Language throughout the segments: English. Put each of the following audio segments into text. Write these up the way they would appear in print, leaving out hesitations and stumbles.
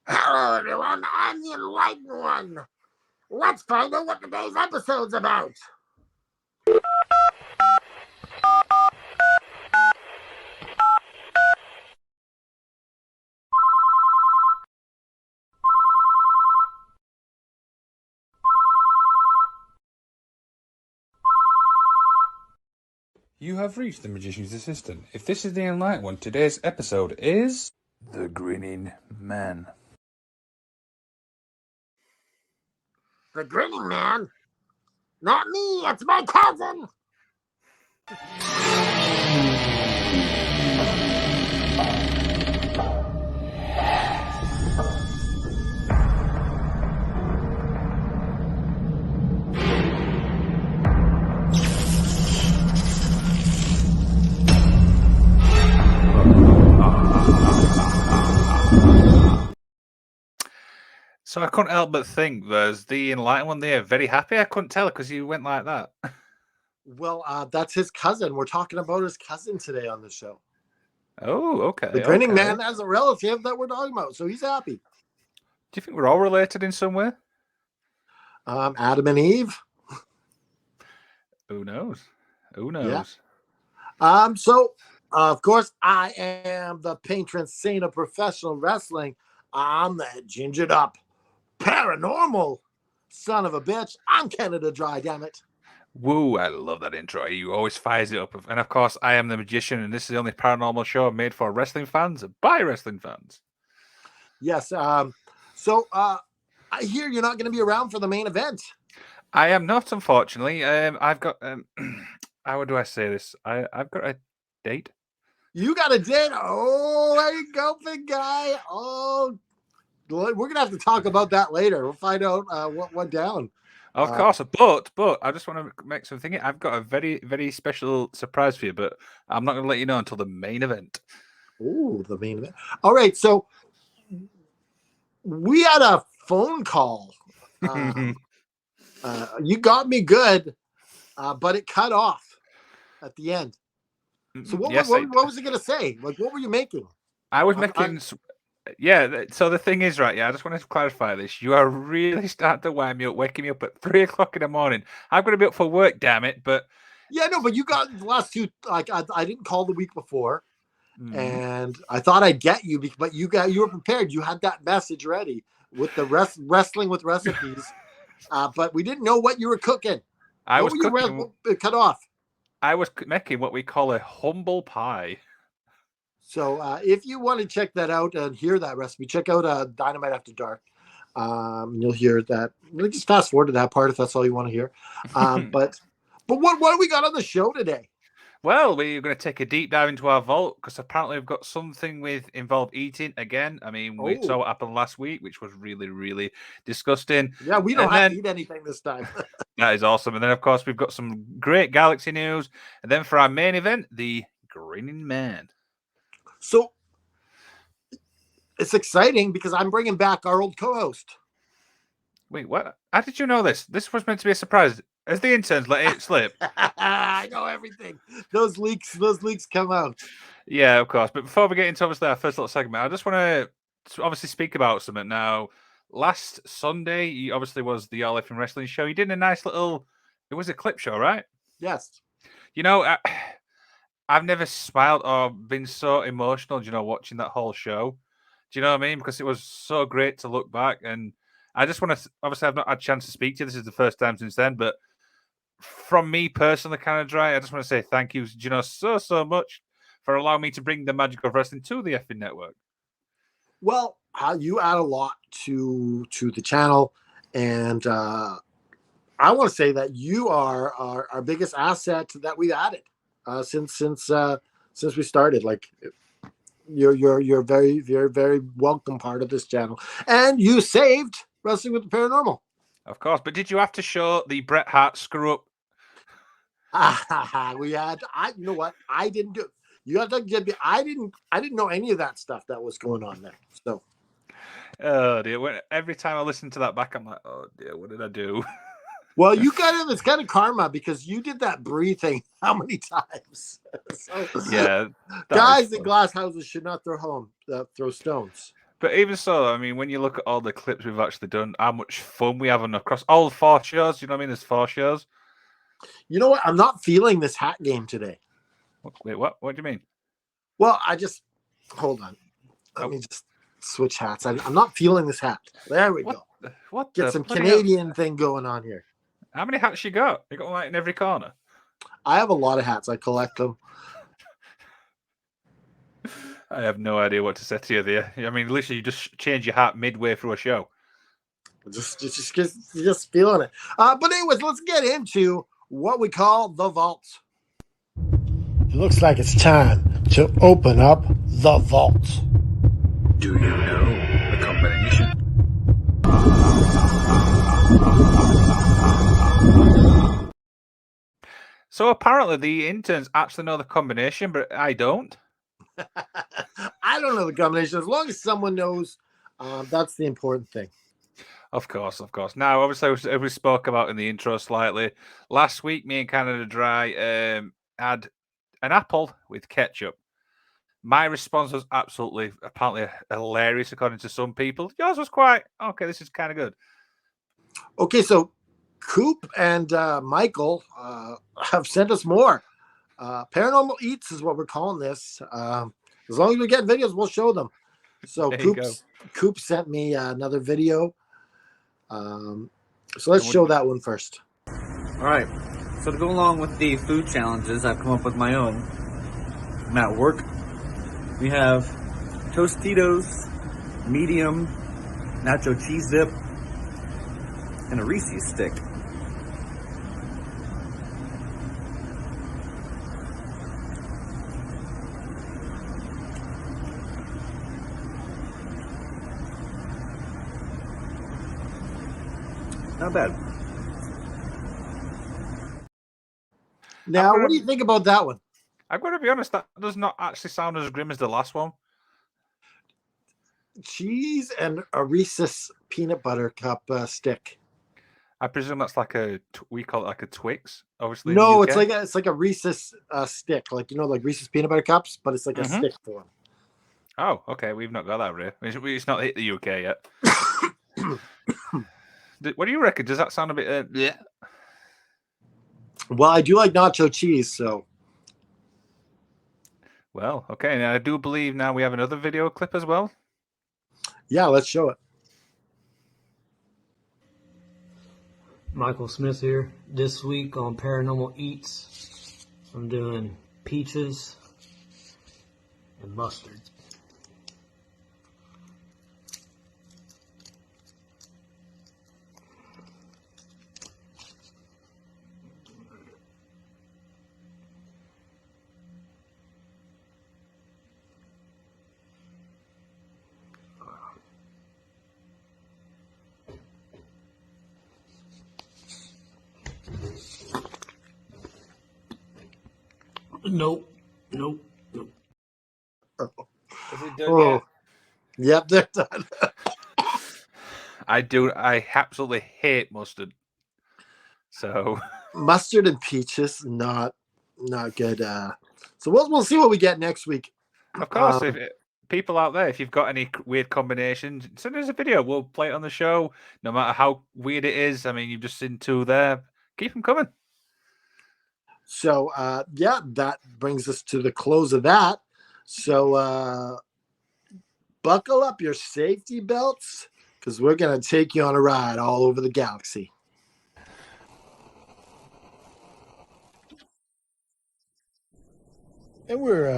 Hello, everyone. I'm the Enlightened One. Let's find out what today's episode's about. You have reached the Magician's Assistant. If this is the Enlightened One, today's episode is... The Grinning Man. The Grinning Man? Not me, it's my cousin. So I couldn't help but think there's the Enlightened One there. Very happy. I couldn't tell because you went like that. Well, that's his cousin. We're talking about his cousin today on the show. Oh, okay. The Grinning Man has a relative that we're talking about, so he's happy. Do you think we're all related in some way? Adam and Eve. Who knows? Who knows? Yeah. So, of course, I am the patron saint of professional wrestling. I'm that gingered up paranormal son of a bitch. I'm Canada Dry, damn it. Woo, I love that intro. You always fires it up. And of course, I am the Magician, and this is the only paranormal show made for wrestling fans by wrestling fans. Yes. So I hear you're not going to be around for the main event. I am not, unfortunately. I've got... how do I say this? I've got a date. You got a date? Oh, there you go, big guy. Oh, we're going to have to talk about that later. We'll find out what went down. Of course, but I just want to make some thinking. I've got a very, very special surprise for you, but I'm not going to let you know until the main event. Oh, the main event. All right, so we had a phone call. You got me good, but it cut off at the end. So what was it going to say? Like, what were you making? I was making... Yeah, so the thing is, right, I just want to clarify this. You are really starting to wind me up, waking me up at 3 o'clock in the morning. I'm going to be up for work, damn it, but... Yeah, no, but you got the last two, like, I didn't call the week before, and I thought I'd get you, but you were prepared. You had that message ready with the wrestling with recipes, but we didn't know what you were cooking. What cut off? I was making what we call a humble pie. So if you want to check that out and hear that recipe, check out Dynamite After Dark. You'll hear that. Just fast forward to that part if that's all you want to hear. But what do we got on the show today? Well, we're going to take a deep dive into our vault because apparently we've got something involved eating again. I mean, we saw what happened last week, which was really, really disgusting. Yeah, we don't have to eat anything this time. That is awesome. And then, of course, we've got some great Galaxy news. And then for our main event, the Grinning Man. So it's exciting because I'm bringing back our old co-host. Wait, what? How did you know this? This was meant to be a surprise. As the interns let it slip. I know everything. Those leaks come out. Yeah, of course. But before we get into obviously our first little segment, I just want to obviously speak about something. Now, last Sunday, you obviously was the All Effing Wrestling show. You did a nice little... It was a clip show, right? Yes. You know, I've never smiled or been so emotional, watching that whole show. Do you know what I mean? Because it was so great to look back. And I just want to... Obviously, I've not had a chance to speak to you. This is the first time since then. But from me personally, kind of dry, I just want to say thank you, so much for allowing me to bring the magic of wrestling to the effing network. Well, you add a lot to the channel. And I want to say that you are our biggest asset that we've added since we started. Like, you're very, very, very welcome part of this channel, and you saved Wrestling with the Paranormal. Of course, but did you have to show the Bret Hart screw up? You know what? I didn't do. You have to get me. I didn't know any of that stuff that was going on there. So, oh dear! Every time I listen to that back, I'm like, oh dear, what did I do? Well, it's kind of karma because you did that Brie thing how many times? Yeah, guys in glass houses should not throw stones. But even so, I mean, when you look at all the clips we've actually done, how much fun we have on across all 4 shows. You know what I mean? There's 4 shows. You know what? I'm not feeling this hat game today. Wait, what? What do you mean? Well, hold on. Let me just switch hats. I'm not feeling this hat. There we go. What? Get some Canadian thing going on here. How many hats you got? You got one like in every corner. I have a lot of hats. I collect them. I have no idea what to say to you there. I mean, literally, you just change your hat midway through a show. Just feeling it. But anyways, let's get into what we call the vault. It looks like it's time to open up the vault. Do you know the combination? So apparently the interns actually know the combination, but I don't. I don't know the combination. As long as someone knows, that's the important thing. Of course, of course. Now, obviously, as we spoke about in the intro slightly, last week, me and Canada Dry had an apple with ketchup. My response was apparently hilarious, according to some people. Yours was quite, okay, this is kind of good. Okay, so Coop and Michael have sent us more. Paranormal Eats is what we're calling this. As long as we get videos, we'll show them. So Coop sent me another video. So let's show that one first. All right. So to go along with the food challenges, I've come up with my own. I'm at work. We have Tostitos, medium, nacho cheese dip, and a Reese's stick. Not bad. Now, what do you think about that one? I'm going to be honest, that does not actually sound as grim as the last one. Cheese and a Reese's peanut butter cup stick. I presume that's like we call it like a Twix, obviously. No, it's like a Reese's stick, like Reese's peanut butter cups, but it's like a stick form. Oh, okay. We've not got that, really. It's not hit the UK yet. What do you reckon? Does that sound a bit? Yeah. Well, I do like nacho cheese, so. Well, okay. Now I do believe now we have another video clip as well. Yeah, let's show it. Michael Smith here. This week on Paranormal Eats, I'm doing peaches and mustard. Nope. Is it done yet? Yep, they're done. I absolutely hate mustard. So mustard and peaches, not good. So we'll see what we get next week. Of course, if people out there, if you've got any weird combinations, send us a video. We'll play it on the show, no matter how weird it is. I mean, you've just seen two there. Keep them coming. So, that brings us to the close of that. So, buckle up your safety belts because we're going to take you on a ride all over the galaxy. And we're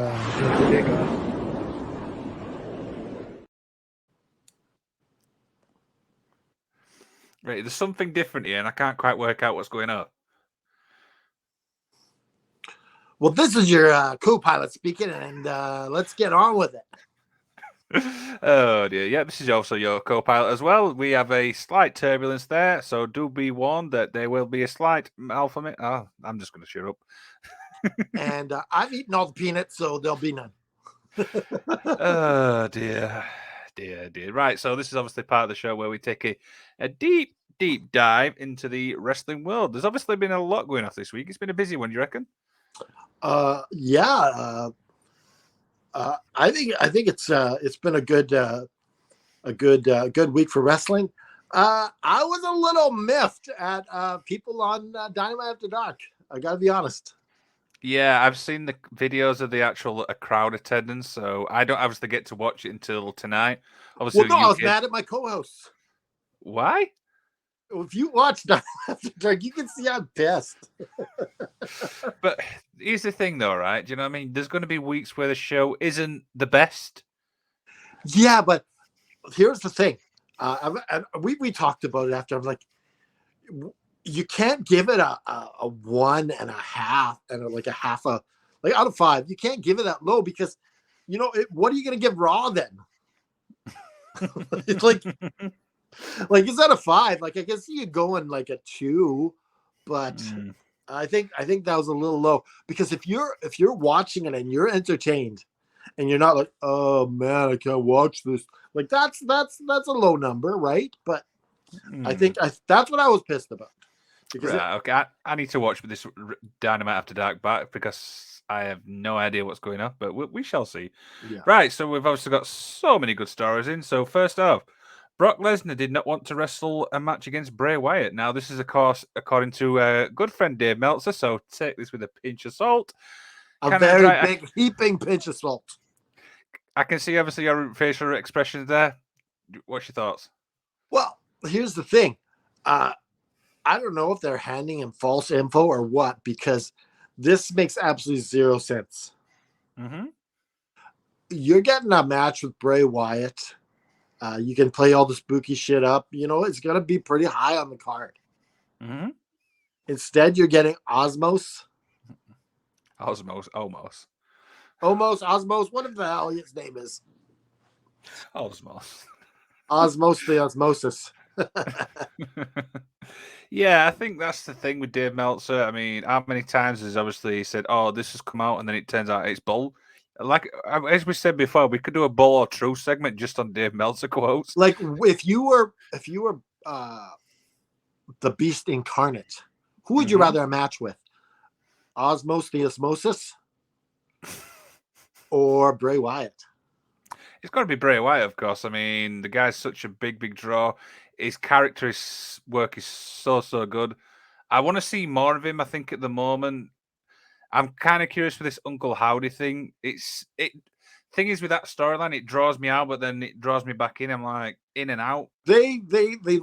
right, there's something different here, and I can't quite work out what's going on. Well, this is your co-pilot speaking, and let's get on with it. Oh dear, yeah, this is also your co-pilot as well. We have a slight turbulence there, so do be warned that there will be a slight alpha. Oh, I'm just going to shut up. And I've eaten all the peanuts, so there'll be none. Oh dear. Right, so this is obviously part of the show where we take a deep dive into the wrestling world. There's obviously been a lot going on this week. It's been a busy one, do you reckon? I think it's been a good good week for wrestling. I was a little miffed at people on Dynamite After Dark. I gotta be honest. Yeah, I've seen the videos of the actual crowd attendance, so I don't obviously get to watch it until tonight. Obviously, Well, no, I was UK. mad at my co-hosts. Why? If you watch Dynamite After Dark, you can see I'm pissed. But here's the thing, though, right? Do you know what I mean? There's going to be weeks where the show isn't the best. Yeah, but here's the thing. We talked about it after. I'm like, you can't give it a 1.5 and like a half a like out of 5. You can't give it that low because what are you going to give Raw then? It's like it's not a 5. Like I guess you could go in like a 2, but I think that was a little low because if you're watching it and you're entertained and you're not like, oh man, I can't watch this. Like that's a low number, right? But I think that's what I was pissed about. Because okay, I need to watch this Dynamite After Dark back because I have no idea what's going on, but we shall see. Yeah. Right, so we've obviously got so many good stories in. So first off, Brock Lesnar did not want to wrestle a match against Bray Wyatt. Now, this is, of course, according to good friend Dave Meltzer, so take this with a pinch of salt. A very big heaping pinch of salt. I can see, obviously, your facial expressions there. What's your thoughts? Well, here's the thing. I don't know if they're handing him false info or what, because this makes absolutely zero sense. Mm-hmm. You're getting a match with Bray Wyatt. You can play all the spooky shit up. It's going to be pretty high on the card. Mm-hmm. Instead, you're getting Osmos. Osmos. What the hell his name is? Osmos. Osmos the Osmosis. Yeah, I think that's the thing with Dave Meltzer. I mean, how many times has obviously he said, "Oh, this has come out," and then it turns out it's bull. Like as we said before, we could do a bull or true segment just on Dave Meltzer quotes. Like if you were the Beast incarnate, who would you rather a match with? Osmos the Osmosis or Bray Wyatt? It's got to be Bray Wyatt, of course. I mean, the guy's such a big draw. His character work is so good. I want to see more of him. I think at the moment, I'm kind of curious for this Uncle Howdy thing. Thing is with that storyline, it draws me out, but then it draws me back in. I'm like in and out. The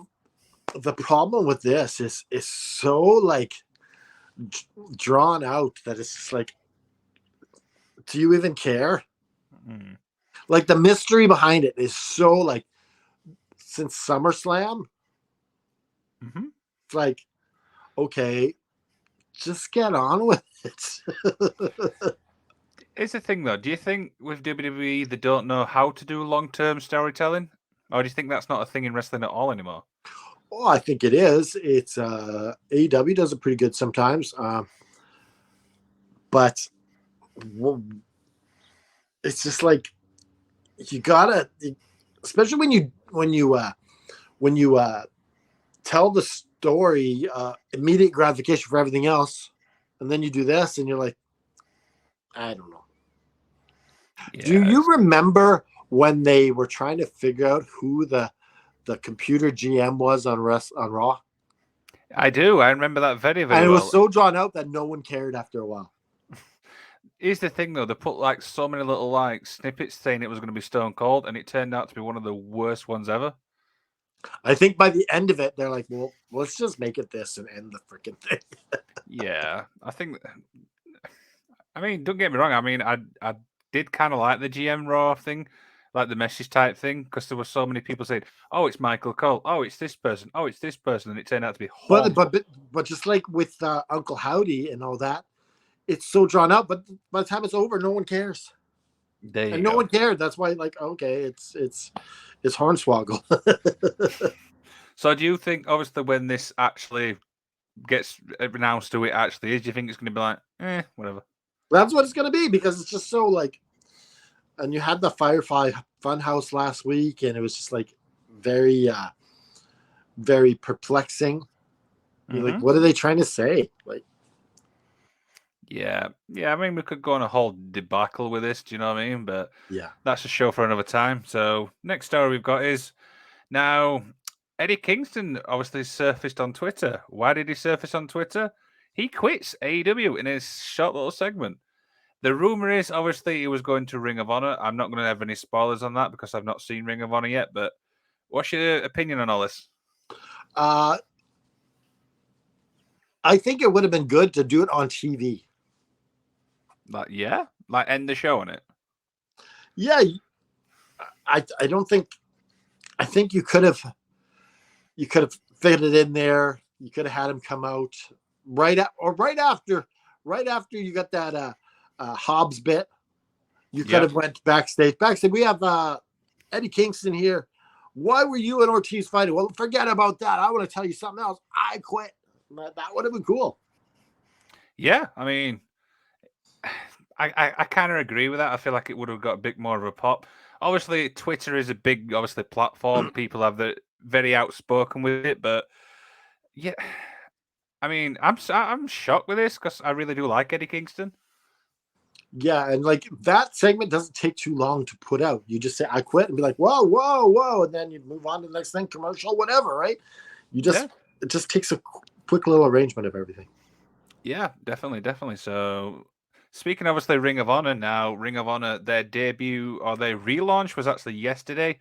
problem with this is so like drawn out that it's just like, do you even care? Like the mystery behind it is so like since SummerSlam. It's like, okay, just get on with it. Here's the thing, though. Do you think with WWE they don't know how to do long-term storytelling, or do you think that's not a thing in wrestling at all anymore? Oh, I think it is. It's AEW does it pretty good sometimes, but it's just like you gotta, especially when you tell the story, immediate gratification for everything else, and then you do this, and you're like, I don't know. Yeah, do you remember when they were trying to figure out who the computer GM was on Raw? I do. I remember that very well. And it was so drawn out that no one cared after a while. Here's the thing, though. They put like so many little like snippets saying it was going to be Stone Cold, and it turned out to be one of the worst ones ever. I think by the end of it, they're like, well, let's just make it this and end the freaking thing. Yeah, I think. I mean, don't get me wrong. I mean, I did kind of like the GM Raw thing, like the message type thing, because there were so many people saying, "Oh, it's Michael Cole. Oh, it's this person. Oh, it's this person," and it turned out to be horrible. But just like with Uncle Howdy and all that, it's so drawn out. But by the time it's over, no one cares. No one cared. That's why, like, okay, it's Hornswoggle. So, do you think, obviously, when this actually gets announced to it actually is, do you think it's going to be like, whatever? That's what it's going to be, because it's just so like, and you had the Firefly Funhouse last week, and it was just like very, very perplexing. You're like, what are they trying to say? Like, Yeah, yeah. I mean, we could go on a whole debacle with this. Do you know what I mean? But Yeah. that's a show for another time. So next story we've got is now Eddie Kingston obviously surfaced on Twitter. Why did he surface on Twitter? He quits AEW in his short little segment. The rumor is obviously he was going to Ring of Honor. I'm not going to have any spoilers on that because I've not seen Ring of Honor yet. But what's your opinion on all this? I think it would have been good to do it on TV. Like end the show on it. Yeah, I don't think. I think you could have fit it in there. You could have had him come out right after you got that Hobbs bit. You could have went backstage. We have Eddie Kingston here. Why were you and Ortiz fighting? Well, forget about that. I want to tell you something else. I quit. That would have been cool. Yeah, I mean, I kind of agree with that. I feel like it would have got a bit more of a pop. Obviously, Twitter is a big, platform. People have the very outspoken with it, but yeah, I mean, I'm shocked with this because I really do like Eddie Kingston. Yeah, and like that segment doesn't take too long to put out. You just say I quit and be like, whoa, whoa, whoa, and then you move on to the next thing, commercial, whatever, right? It just takes a quick little arrangement of everything. Yeah, definitely. So, speaking obviously Ring of Honor now, Ring of Honor, their debut or their relaunch was actually yesterday.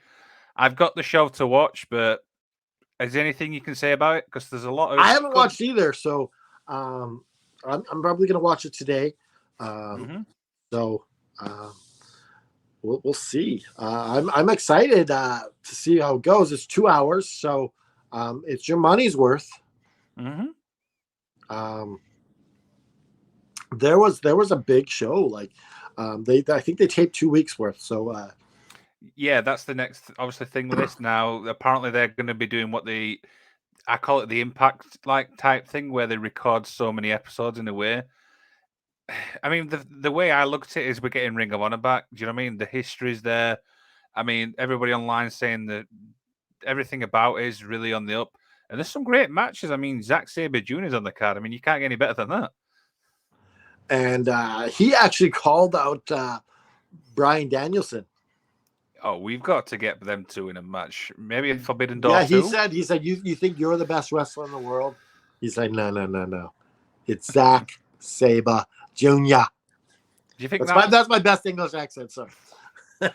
I've got the show to watch, but is there anything you can say about it? Because there's a lot of. I haven't watched either, so I'm probably going to watch it today. So we'll see. I'm excited to see how it goes. It's 2 hours, so it's your money's worth. There was a big show. Like I think they taped 2 weeks worth. So yeah, that's the next obviously thing with this now. Apparently, they're going to be doing what I call it the Impact like type thing, where they record so many episodes in a way. I mean, the way I look at it is we're getting Ring of Honor back. Do you know what I mean? The history's there. I mean, everybody online saying that everything about it is really on the up. And there's some great matches. I mean, Zack Sabre Jr. is on the card. I mean, you can't get any better than that. And he actually called out Bryan Danielson. Oh, we've got to get them two in a match. Maybe a Forbidden Door. Yeah, he said you think you're the best wrestler in the world? He's like, no. It's Zack Sabre Jr. Do you think that's my best English accent, sir? Do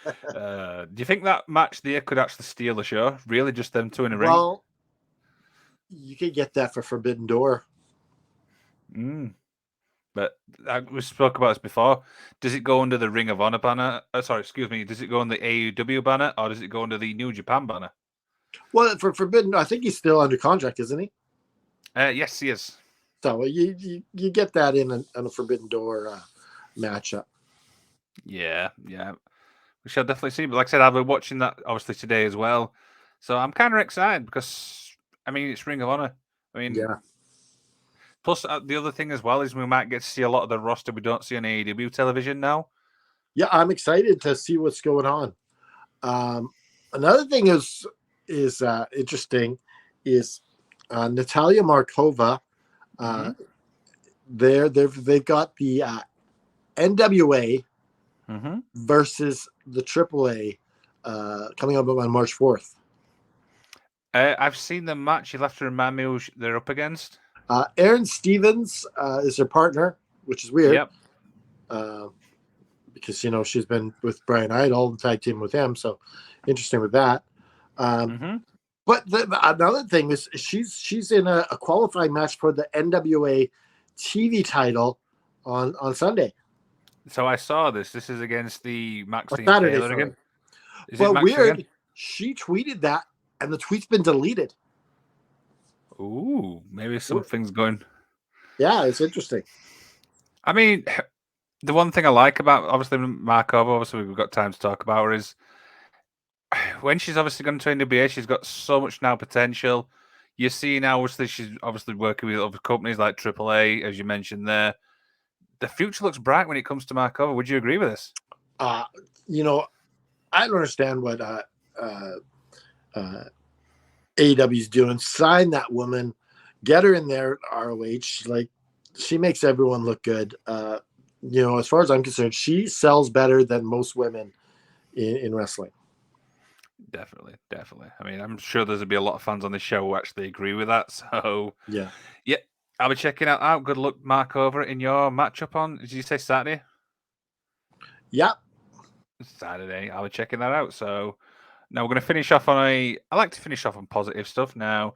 you think that match there could actually steal the show? Really, just them two in a ring? Well, you could get that for Forbidden Door. But we spoke about this before. Does it go under the Ring of Honor banner? Does it go under the AEW banner or does it go under the New Japan banner? Well, for Forbidden, I think he's still under contract, isn't he? Yes, he is. So you get that in a Forbidden Door matchup. Yeah. We shall definitely see. But like I said, I've been watching that obviously today as well. So I'm kind of excited because, I mean, it's Ring of Honor. I mean, yeah. Plus, the other thing as well is we might get to see a lot of the roster we don't see on AEW television now. Yeah, I'm excited to see what's going on. Another thing is interesting is Natalia Markova. They've got the NWA versus the AAA coming up on March 4th. I've seen the match. You'll have to remind me who they're up against. Aaron Stevens is her partner, which is weird. Yep. Because she's been with Brian Idol and tag team with him, so interesting with that. But another thing is she's in a qualifying match for the NWA TV title on Sunday. So I saw this. This is against the Maxine Saturday, Taylor again. But weird, again? She tweeted that, and the tweet's been deleted. Ooh, maybe something's going. Yeah, it's interesting. I mean, the one thing I like about obviously Markova, obviously we've got time to talk about her, is when she's obviously gone to NBA, she's got so much now potential. You see now, obviously, she's obviously working with other companies like AAA, as you mentioned there. The future looks bright when it comes to Markova. Would you agree with this? I don't understand what AEW's doing. Sign that woman, get her in there at ROH. Like, she makes everyone look good. As far as I'm concerned, she sells better than most women in wrestling. Definitely. I mean, I'm sure there's going to be a lot of fans on the show who actually agree with that. So, Yeah. I'll be checking it out. Good luck, Mark, over in your matchup on, did you say Saturday? Yeah. Saturday. I'll be checking that out. So, now we're going to finish off on I like to finish off on positive stuff now.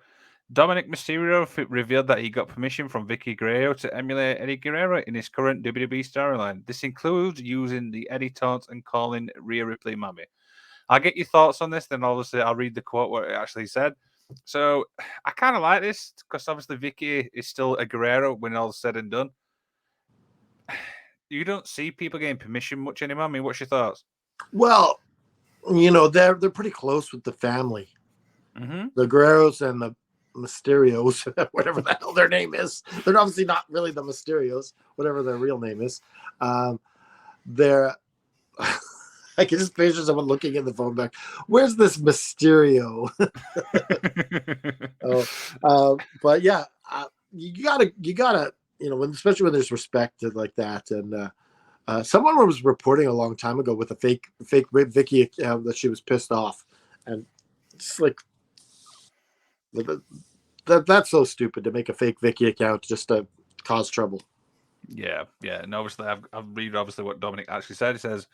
Dominic Mysterio revealed that he got permission from Vicky Guerrero to emulate Eddie Guerrero in his current WWE storyline. This includes using the Eddie taunt and calling Rhea Ripley Mommy. I'll get your thoughts on this, then obviously I'll read the quote what it actually said. So I kind of like this because obviously Vicky is still a Guerrero when all's said and done. You don't see people getting permission much anymore. I mean, what's your thoughts? Well, they're pretty close with the family. Mm-hmm. The Guerreros and the Mysterios, whatever the hell their name is. They're obviously not really the Mysterios, whatever their real name is. They're I can just picture someone looking in the phone back. Where's this Mysterio? But yeah, you gotta, especially when there's respect like that. And someone was reporting a long time ago with a fake Vicky account that she was pissed off, and it's like that's so stupid to make a fake Vicky account just to cause trouble. Yeah. And obviously, I've read obviously what Dominic actually said. He says,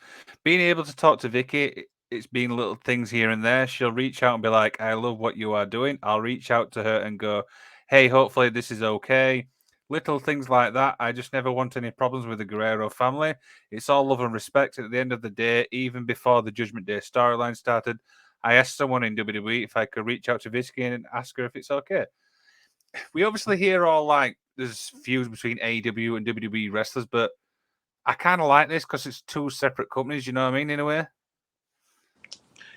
being able to talk to Vicky, it's been little things here and there. She'll reach out and be like, I love what you are doing. I'll reach out to her and go, hey, hopefully this is okay. Little things like that. I just never want any problems with the Guerrero family. It's all love and respect at the end of the day. Even before the Judgment Day storyline started, I asked someone in WWE if I could reach out to Vicky and ask her if it's okay. We obviously hear all like there's feuds between AEW and WWE wrestlers, but I kind of like this because it's two separate companies. You know what I mean? In a way.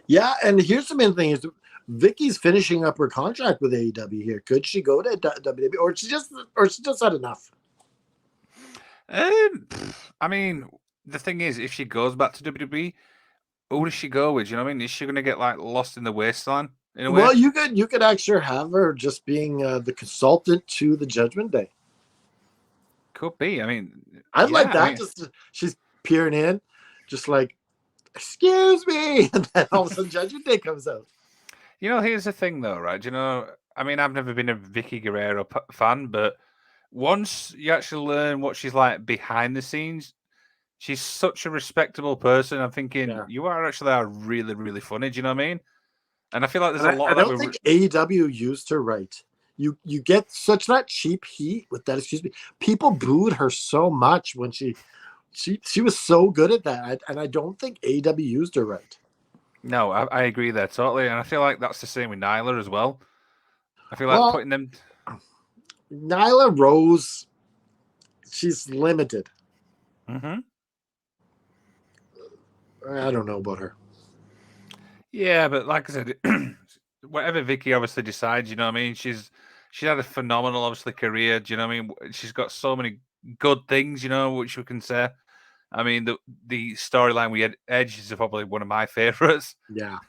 Yeah, and here's the main thing: is Vicky's finishing up her contract with AEW here. Could she go to WWE, or she just had enough? I mean, the thing is, if she goes back to WWE, who does she go with? You know what I mean? Is she going to get like lost in the wasteland in a way? Well, you could actually have her just being the consultant to the Judgment Day. Could be. I mean, I'd like that. Just she's peering in, just like, excuse me, and then all of a sudden Judgment Day comes out. Here's the thing, though, right? I mean, I've never been a Vicky Guerrero fan, but once you actually learn what she's like behind the scenes, she's such a respectable person. I'm thinking you are actually really, really funny. Do you know what I mean? And I feel like there's a lot of that. I don't think AEW used her right. You get such that cheap heat with that. Excuse me. People booed her so much when she was so good at that, and I don't think AEW used her right. No, I agree there totally, and I feel like that's the same with Nyla as well. I feel like putting them. Nyla Rose, she's limited. Mm-hmm. I don't know about her. Yeah, but like I said, whatever Vicky obviously decides, you know what I mean? She's had a phenomenal, obviously, career. Do you know what I mean? She's got so many good things, which we can say. I mean, the storyline we had Edge is probably one of my favorites. Yeah.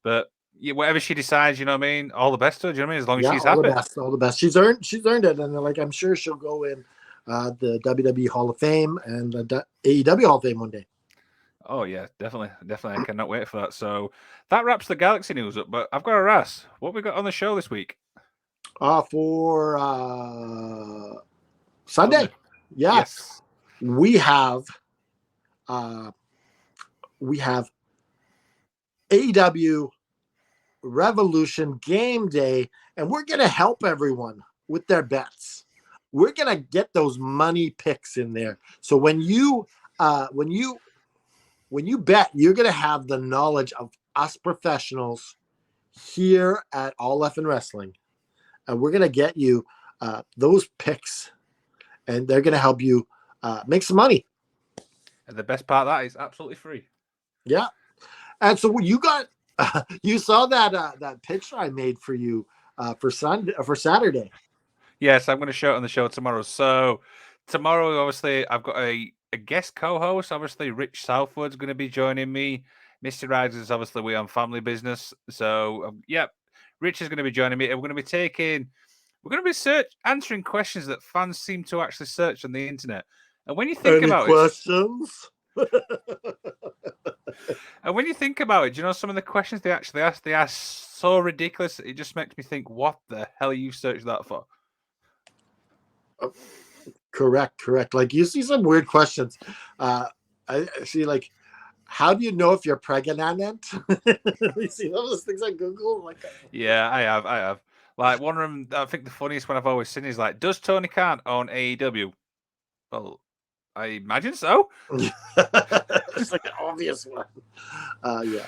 But whatever she decides, you know what I mean? All the best to her, do you know what I mean? As long as she's happy. All the best. She's earned it, and I'm sure she'll go in the WWE Hall of Fame and the AEW Hall of Fame one day. Oh yeah, definitely. I cannot wait for that. So that wraps the Galaxy news up. But I've got to ask, what we got on the show this week? For Sunday, yes. We have AEW Revolution Game Day, and we're gonna help everyone with their bets. We're gonna get those money picks in there. So when you bet, you're gonna have the knowledge of us professionals here at All F and Wrestling, and we're gonna get you those picks, and they're gonna help you make some money. And the best part of that is absolutely free. Yeah, and so you got you saw that picture I made for you for Saturday. Yes, I'm going to show it on the show tomorrow. So tomorrow, obviously, I've got a guest co-host. Obviously, Rich Southwood's going to be joining me. Mr. Rags is obviously we on family business. So Rich is going to be joining me. And we're going to be taking We're going to be answering questions that fans seem to actually search on the internet. And when you think Any about questions? and when you think about it, do you know some of the questions they actually ask? They are so ridiculous. It just makes me think, what the hell are you searched that for? Correct. Like you see some weird questions. I see like, how do you know if you're pregnant? You see those things on Google? Like, Yeah, I have. Like one of them, I think the funniest one I've always seen is like, does Tony Khan own AEW? Well, I imagine so. it's like an obvious one. Yeah.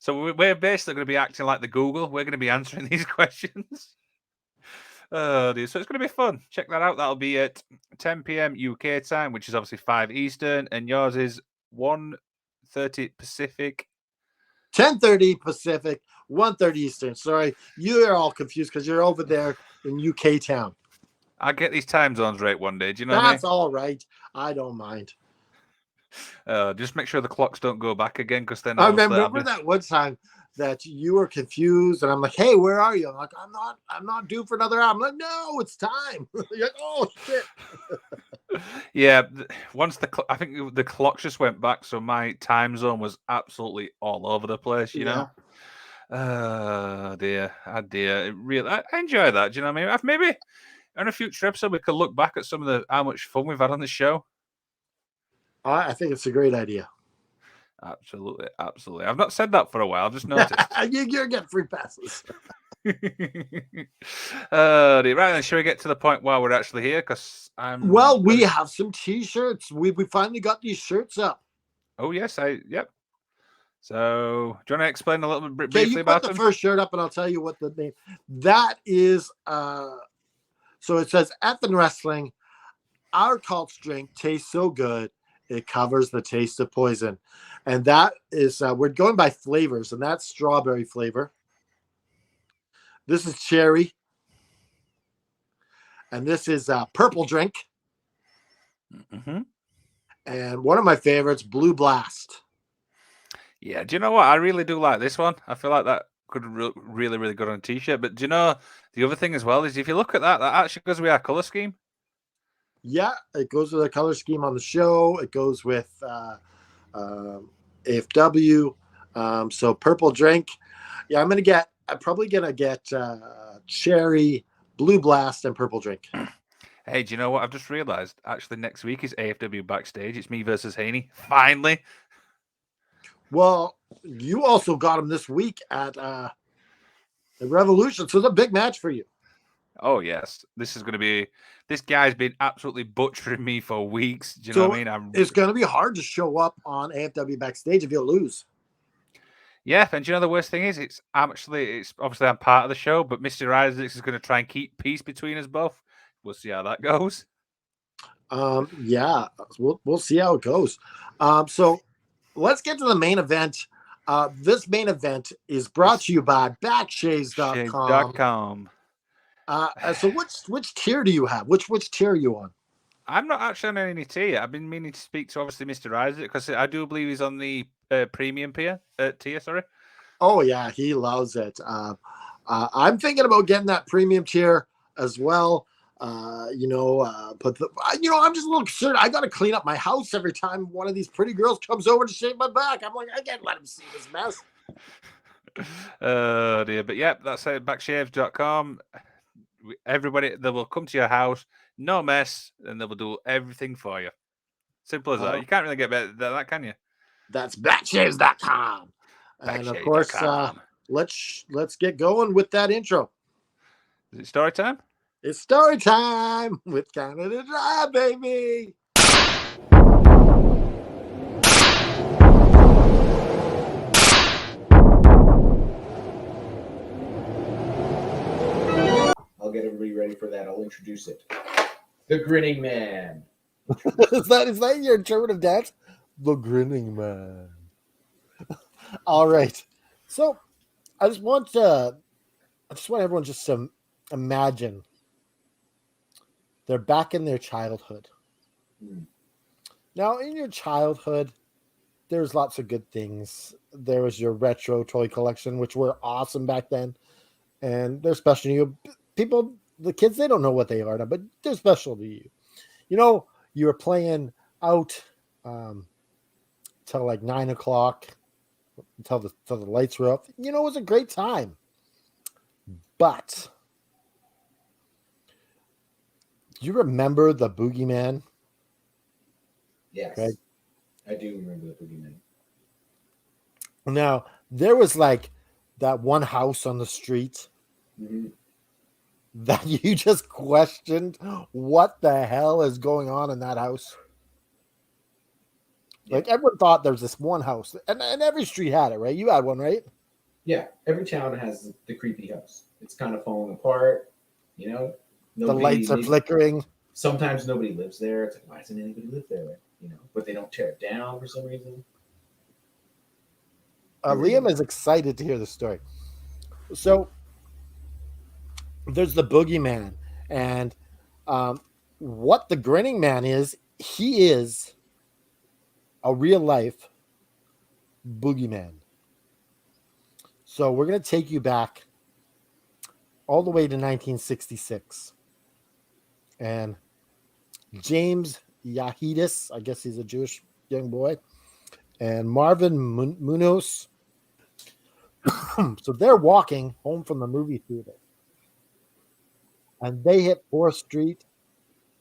So we're basically going to be acting like the Google. We're going to be answering these questions. Oh dear. So it's going to be fun. Check that out. That'll be at 10 p.m. UK time, which is obviously 5 Eastern, and yours is 1:30 Pacific. 10:30 Pacific, 1:30 Eastern. Sorry, you are all confused because you're over there in UK town. I'll get these time zones right one day. Do you know what I mean? That's all right. I don't mind. Just make sure the clocks don't go back again, because then I remember that one time that you were confused, and I'm like, "Hey, where are you?" I'm like, "I'm not due for another hour." I'm like, "No, it's time." You're like, "Oh shit." Yeah, once I think the clocks just went back, so my time zone was absolutely all over the place. You know. Oh dear. I enjoy that. Do you know what I mean? Maybe in a future episode we could look back at some of how much fun we've had on the show. I think it's a great idea. Absolutely. I've not said that for a while. I've just noticed. You're getting free passes. Right then, shall we get to the point while we're actually here? Because we have some T-shirts. We finally got these shirts up. Oh yes, yep. So, do you want to explain a little bit Okay, briefly you about put the them? first shirt up, and I'll tell you what the name. That is. So it says, "Effing Wrestling. Our cult's drink tastes so good it covers the taste of poison," and that is we're going by flavors, and that's strawberry flavor. This is cherry, and this is purple drink, and one of my favorites, blue blast. Yeah, do you know what? I really do like this one. I feel like that could really, really good on a t-shirt. But do you know the other thing as well is if you look at that actually goes with our color scheme. Yeah, it goes with the color scheme on the show. It goes with AFW. So purple drink. Yeah, I'm probably gonna get cherry, blue blast, and purple drink. Hey, do you know what? I've just realized actually next week is AFW backstage. It's me versus Haney. Finally. Well, you also got him this week at the Revolution, so it's a big match for you. Oh yes, this guy's been absolutely butchering me for weeks. Do you know what I mean? It's going to be hard to show up on AFW backstage if you lose. Yeah, and do you know the worst thing is it's obviously I'm part of the show, but Mr. Isaacs is going to try and keep peace between us both. We'll see how that goes. Yeah, we'll see how it goes. So let's get to the main event. This main event is brought to you by backshaves.com. So which tier do you have? Which tier are you on? I'm not actually on any tier. I've been meaning to speak to obviously Mr. Isaac because I do believe he's on the premium tier. Sorry. Oh yeah, he loves it. I'm thinking about getting that premium tier as well. But I'm just a little concerned. I got to clean up my house every time one of these pretty girls comes over to shave my back. I'm like, I can't let him see this mess. Oh dear, but yeah, that's it. Backshaves.com. Everybody, they will come to your house, no mess, and they will do everything for you. Simple as that. You can't really get better than that, can you? That's backshaves.com. And of course, let's get going with that intro. Is it story time? It's story time with Canada Dry, baby. I'll get everybody ready for that. I'll introduce it. The Grinning Man. is that your interpretive dance? The Grinning Man. All right. So I just want everyone just to imagine they're back in their childhood. Now, in your childhood, there's lots of good things. There was your retro toy collection, which were awesome back then. And they're special to you. People the kids, they don't know what they are now, but they're special to you. You know, you were playing out till like 9 o'clock, until the lights were up. You know, it was a great time. But do you remember the boogeyman? Yes. Right. I do remember the boogeyman. Now, there was like that one house on the street Mhm. that you just questioned what the hell is going on in that house. Yeah. Like, everyone thought there was this one house, and every street had it, right? You had one, right? Yeah, every town has the creepy house. It's kind of falling apart, you know. The lights are flickering. Sometimes nobody lives there. It's like, why doesn't anybody live there? You know, but they don't tear it down for some reason. Liam is excited to hear the story. So there's the boogeyman, and what the grinning man is, he is a real life boogeyman. So we're going to take you back all the way to 1966. And James Yahidis, I guess he's a Jewish young boy, and Marvin Munoz. So they're walking home from the movie theater, and they hit 4th Street,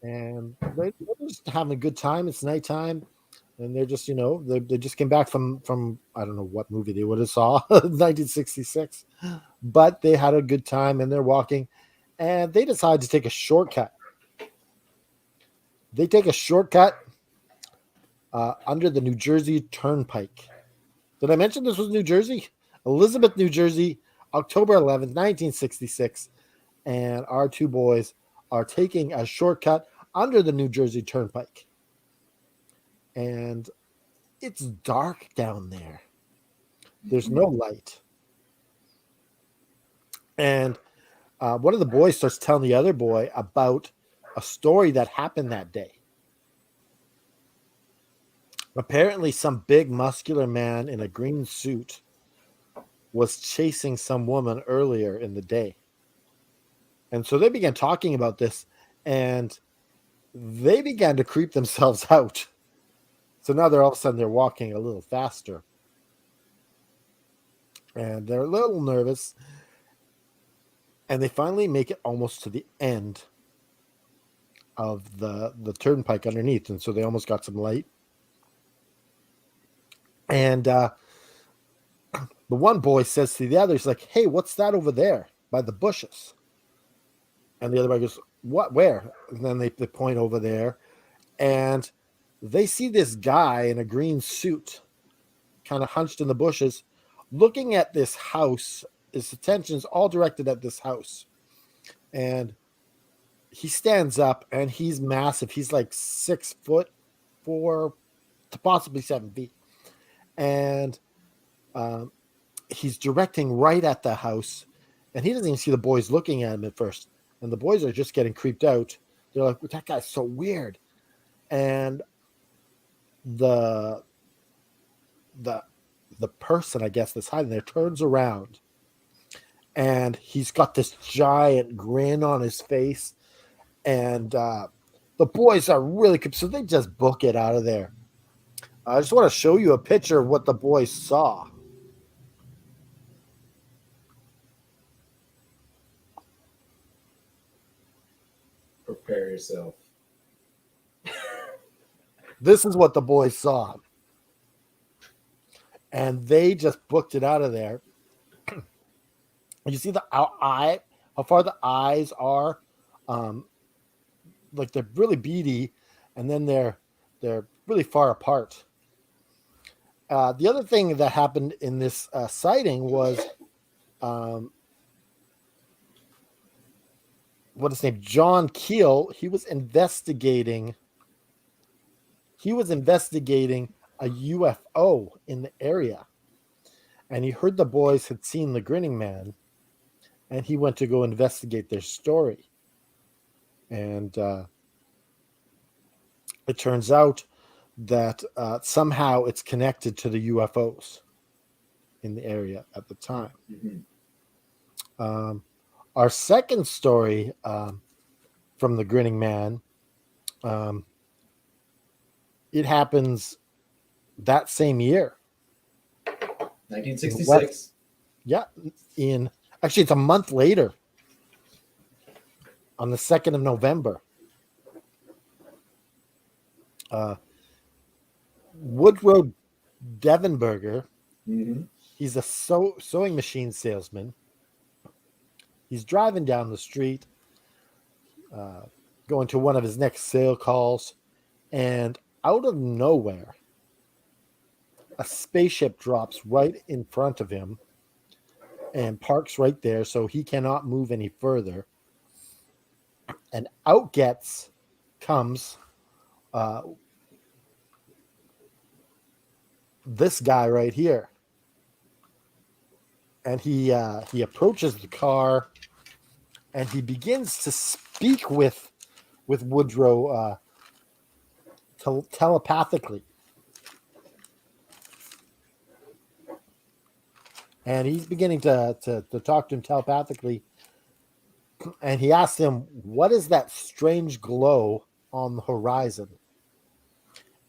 and they're just having a good time. It's nighttime, and they're just, they just came back from I don't know what movie they would have saw, 1966, but they had a good time, and they're walking, and they decide to take a shortcut. They take a shortcut under the New Jersey Turnpike. Did I mention this was New Jersey? Elizabeth, New Jersey, October 11th, 1966. And our two boys are taking a shortcut under the New Jersey Turnpike. And it's dark down there. There's no light. And one of the boys starts telling the other boy about a story that happened that day. Apparently, some big muscular man in a green suit was chasing some woman earlier in the day. And so they began talking about this, and they began to creep themselves out. So now all of a sudden they're walking a little faster. And they're a little nervous. And they finally make it almost to the end of the turnpike underneath. And so they almost got some light. And the one boy says to the other, he's like, "Hey, what's that over there by the bushes?" And the other boy goes, "What? Where?" And then they point over there, and they see this guy in a green suit, kind of hunched in the bushes, looking at this house. His attention's all directed at this house. And he stands up, and he's massive. He's like 6'4" to possibly 7 feet. And he's directing right at the house, and he doesn't even see the boys looking at him at first. And the boys are just getting creeped out. They're like, "That guy's so weird." And the person, I guess, that's hiding there turns around, and he's got this giant grin on his face. And the boys are really good, so they just book it out of there. I just want to show you a picture of what the boys saw. Prepare yourself. This is what the boys saw. And they just booked it out of there. You see the eye, how far the eyes are, like they're really beady, and then they're really far apart. The other thing that happened in this sighting was, what's his name? John Keel. He was investigating a UFO in the area, and he heard the boys had seen the Grinning Man, and he went to go investigate their story. And it turns out that somehow it's connected to the UFOs in the area at the time. Mhm. Our second story from the Grinning Man, it happens that same year. 1966. Yeah, actually it's a month later, on the 2nd of November. Woodrow Devenberger, Mm-hmm. he's a sewing machine salesman. He's driving down the street, going to one of his next sale calls, and out of nowhere, a spaceship drops right in front of him and parks right there, so he cannot move any further. And out comes this guy right here, and he approaches the car, and he begins to speak with Woodrow telepathically. And he's beginning to talk to him telepathically. And he asks him, what is that strange glow on the horizon?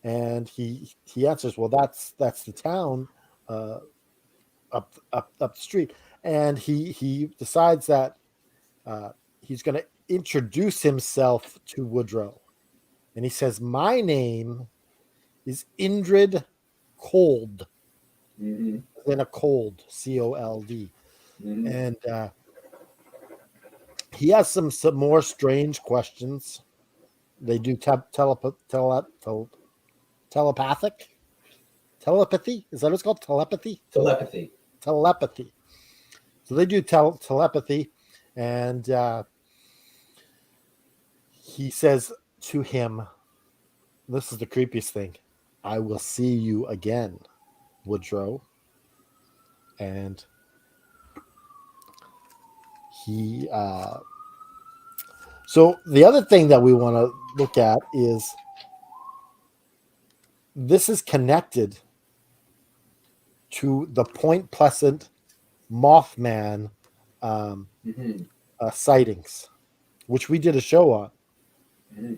And he answers, well, that's the town up the street. And he decides that he's going to introduce himself to Woodrow. And he says, my name is Indrid Cold. Mm-hmm. Then a cold, Cold. Mm-hmm. And he has some more strange questions. They do telepathic. Telepathy? Is that what it's called? Telepathy? Telepathy. So they do telepathy. And he says to him, this is the creepiest thing, I will see you again, Woodrow. And he so the other thing that we want to look at is this is connected to the Point Pleasant Mothman sightings, which we did a show on. Mm-hmm.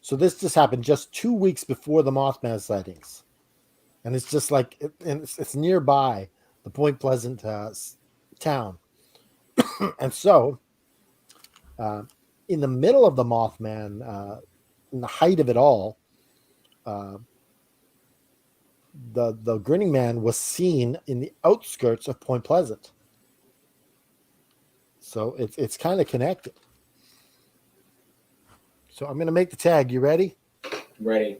So this just happened just 2 weeks before the Mothman sightings, and it's just like it's nearby the Point Pleasant town. And so in the middle of the Mothman, in the height of it all, the Grinning Man was seen in the outskirts of Point Pleasant. So it's kind of connected. So I'm going to make the tag. You ready? Ready.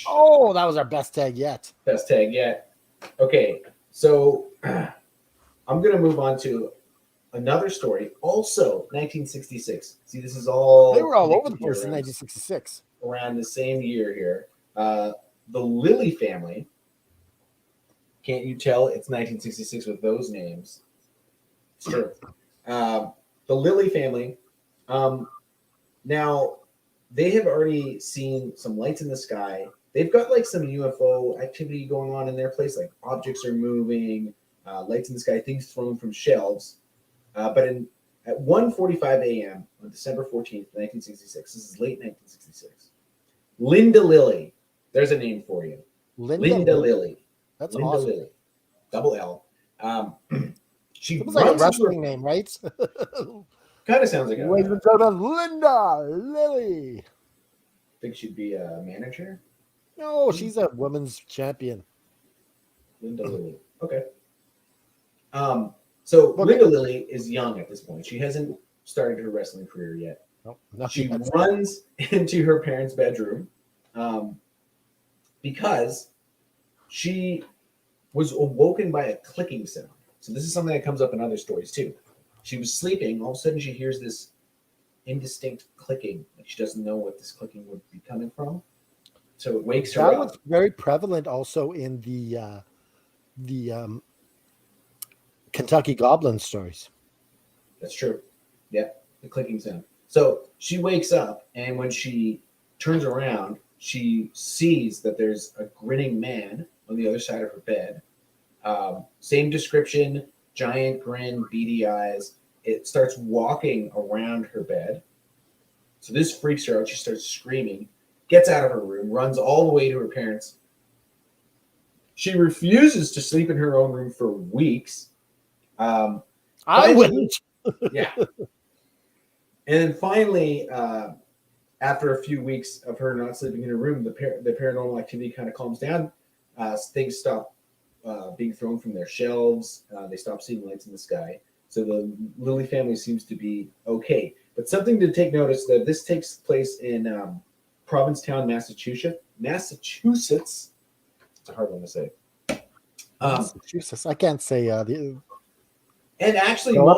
Oh, that was our best tag yet. Best tag yet. Okay, so I'm going to move on to another story, also 1966. See, this is all... They were all over the place in 1966. Around the same year here. The Lilly family. Can't you tell it's 1966 with those names? It's true. The Lilly family. Now, they have already seen some lights in the sky. They've got like some UFO activity going on in their place, like objects are moving, lights in the sky, things thrown from shelves. But at 1:45 a.m. on December 14th, 1966, this is late 1966, Linda Lilly, there's a name for you. Linda Lilly. That's Linda awesome. Lilly. Double L. She It was like a runs wrestling name, right? kind of sounds like a... Ladies and gentlemen, Linda Lilly. Think she'd be a manager? No, she's a women's champion. Linda Lilly. Okay. So Okay. Linda Lilly is young at this point. She hasn't started her wrestling career yet. No, She runs into her parents' bedroom because she was awoken by a clicking sound. So this is something that comes up in other stories too. She was sleeping. All of a sudden, she hears this indistinct clicking. Like she doesn't know what this clicking would be coming from. So it wakes her up. That was very prevalent also in the Kentucky Goblin stories. That's true. Yeah, the clicking sound. So she wakes up, and when she turns around, she sees that there's a grinning man on the other side of her bed. Same description, giant grin, beady eyes. It starts walking around her bed. So this freaks her out. She starts screaming, gets out of her room, runs all the way to her parents. She refuses to sleep in her own room for weeks. I Finally- wouldn't. Yeah. And then finally, after a few weeks of her not sleeping in her room, the paranormal activity kind of calms down. Things stop being thrown from their shelves. They stop seeing lights in the sky. So the Lilly family seems to be okay. But something to take notice that this takes place in Provincetown, Massachusetts. Massachusetts. It's a hard one to say. Massachusetts. I can't say And actually, Go on.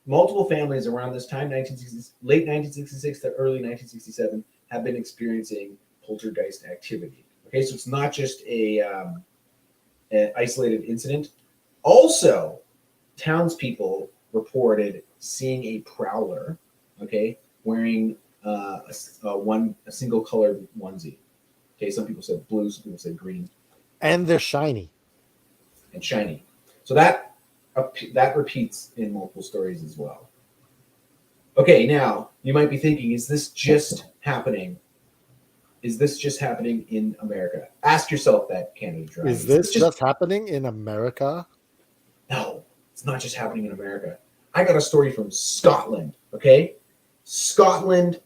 multiple families around this time, late 1966 to early 1967, have been experiencing poltergeist activity. Okay, so it's not just an isolated incident. Also, townspeople reported seeing a prowler, okay, wearing a single colored onesie. Okay, some people said blue, some people said green, and they're shiny. and shiny. So that repeats in multiple stories as well. Okay, now you might be thinking, is this just happening? Is this just happening in America? Ask yourself that, Canada Dry. Is this just happening in America? No, it's not just happening in America. I got a story from Scotland, okay? Scotland.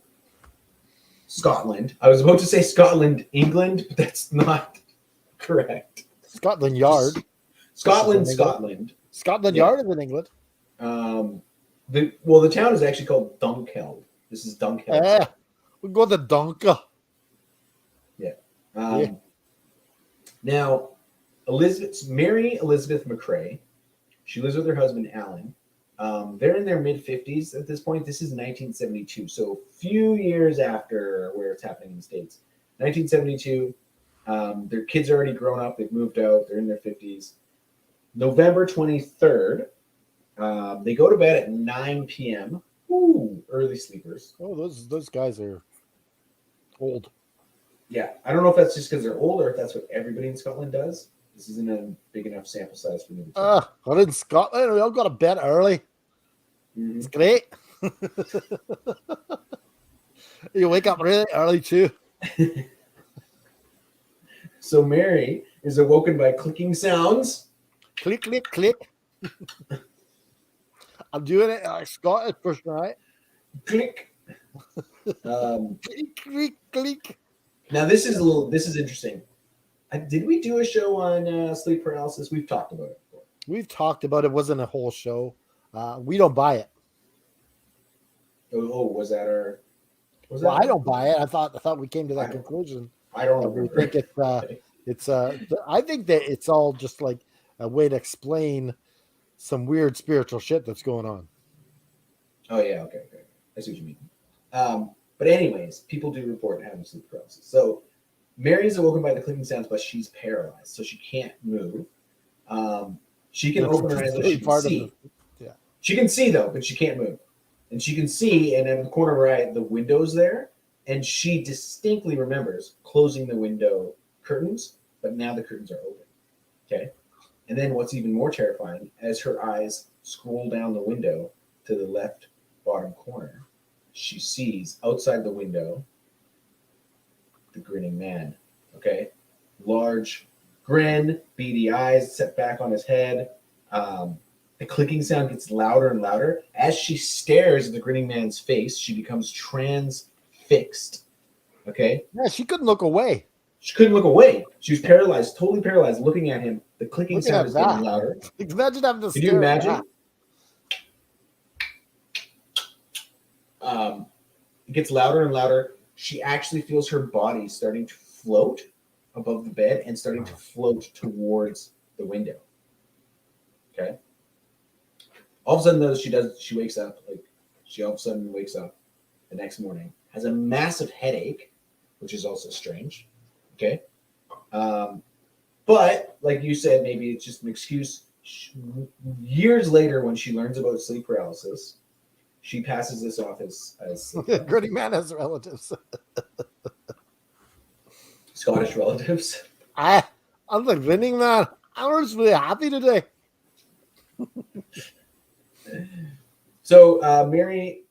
I was about to say Scotland, England, but that's not correct. Scotland Yard. Scotland. Scotland Yeah. Yard is in England. The town is actually called Dunkeld. This is Dunkeld. We go to Donka. Now, Mary Elizabeth McCrae, she lives with her husband, Alan. They're in their mid-50s at this point. This is 1972, so a few years after where it's happening in the States. 1972, their kids are already grown up. They've moved out. They're in their 50s. November 23rd, they go to bed at 9 p.m. Ooh, early sleepers. Oh, those guys are old. Yeah, I don't know if that's just because they're old or if that's what everybody in Scotland does. This isn't a big enough sample size for me to tell. We're in Scotland. We all got to bed early. Mhm. It's great. You wake up really early too. So Mary is awoken by clicking sounds. Click, click, click. I'm doing it like Scottish first night. Click. Click, click, click. Now this is interesting. Did we do a show on sleep paralysis? We've talked about it before. We've talked about it. Wasn't a whole show. We don't buy it. Oh, was that our? Well, I don't buy it. I thought we came to that conclusion. I don't We remember. think it's I think that it's all just like a way to explain some weird spiritual shit that's going on. Oh yeah, okay. I see what you mean. But anyways, people do report having sleep paralysis. So Mary is awoken by the clicking sounds, but she's paralyzed, so she can't move. She can open her eyes, so she can see. She can see though, but she can't move. And she can see, and in the corner of her eye, the window's there, and she distinctly remembers closing the window curtains, but now the curtains are open. Okay. And then what's even more terrifying, as her eyes scroll down the window to the left bottom corner, she sees outside the window the grinning man. Okay. Large grin, beady eyes set back on his head. The clicking sound gets louder and louder. As she stares at the grinning man's face, she becomes transfixed. Okay? Yeah, she couldn't look away. She couldn't look away. She was paralyzed, totally paralyzed, looking at him. The clicking Look at sound is that. getting louder. Imagine having to Can you stare at imagine? It gets louder and louder. She actually feels her body starting to float above the bed and starting to float towards the window. Okay? All of a sudden, though, she wakes up. She all of a sudden wakes up the next morning, has a massive headache, which is also strange. Okay? But, like you said, maybe it's just an excuse. Years later, when she learns about sleep paralysis, she passes this off as Grinning man has relatives. Scottish relatives. I'm the grinning man. I was really happy today. So Mary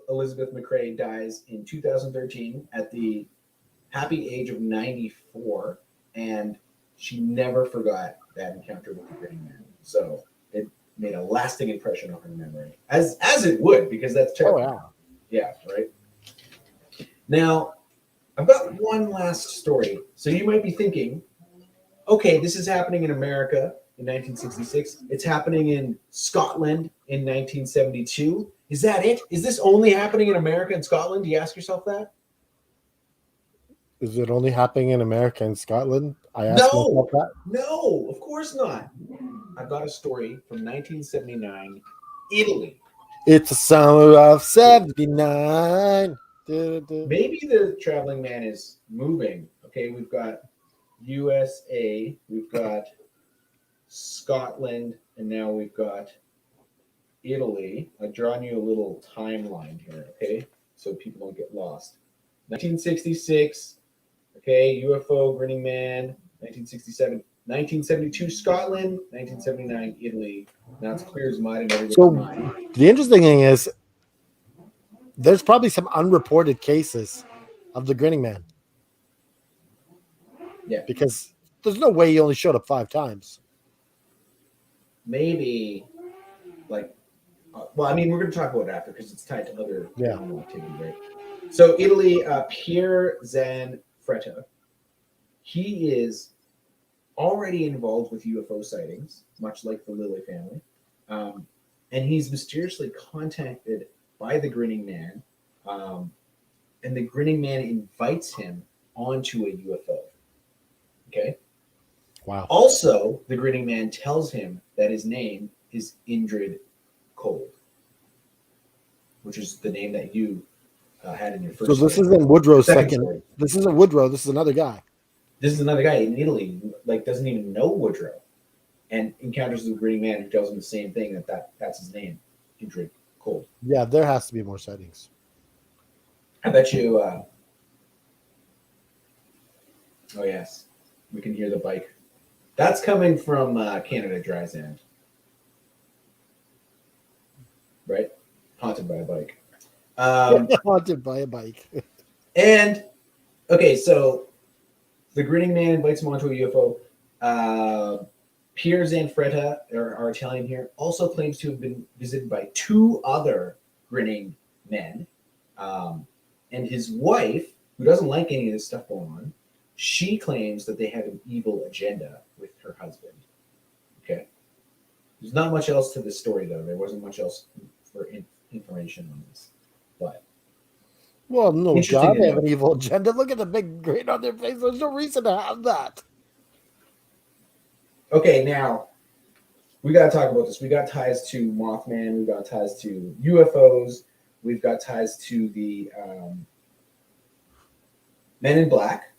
Elizabeth McRae dies in 2013 at the happy age of 94, and she never forgot that encounter with the Grinning Man. So it made a lasting impression on her memory, as it would, because that's Oh terrifying. Yeah, right. Now, I've got one last story. So you might be thinking, okay, this is happening in America in 1966. It's happening in Scotland in 1972. Is that it? Is this only happening in America and Scotland? Do you ask yourself that? Is it only happening in America and Scotland? I asked No, myself that. no, of course not. I've got a story from 1979, Italy. It's the summer of '79. Maybe the traveling man is moving. Okay, we've got USA, we've got Scotland, and now we've got Italy. I've drawn you a little timeline here, okay, so people don't get lost. 1966, okay, UFO, Grinning Man, 1967. 1972, Scotland. 1979, Italy. Now it's clear as mud in everybody's So mind. the interesting thing is, there's probably some unreported cases of the Grinning Man. Yeah. Because there's no way he only showed up 5 times. Maybe, like, well, I mean, we're going to talk about it after because it's tied to other paranormal activity, right? So, Italy, Pier Zanfretta, he is already involved with UFO sightings, much like the Lilly family. And he's mysteriously contacted by the Grinning Man. And the Grinning Man invites him onto a UFO. Okay? Wow. Also, the Grinning Man tells him that his name is Indrid Cold, which is the name that you had in your first. So this isn't Woodrow's second. Story. This isn't Woodrow. This is another guy. This is another guy in Italy, like doesn't even know Woodrow, and encounters the Grinning Man who tells him the same thing that's his name, Indrid Cold. Yeah, there has to be more sightings. I bet you. Oh yes, we can hear the bike. That's coming from Canada Dry Sand, right? Haunted by a bike. Haunted by a bike. And okay, so the Grinning Man invites him onto a UFO. Pier Zanfretta, our Italian here, also claims to have been visited by 2 other Grinning men. And his wife, who doesn't like any of this stuff going on, she claims that they have an evil agenda with her husband. Okay. There's not much else to this story, though. There wasn't much else for information on this. But well, no interesting doubt to they have know. an evil agenda. Look at the big grin on their face. There's no reason to have that. Okay, now we got to talk about this. We got ties to Mothman. We got ties to UFOs. We've got ties to the Men in Black.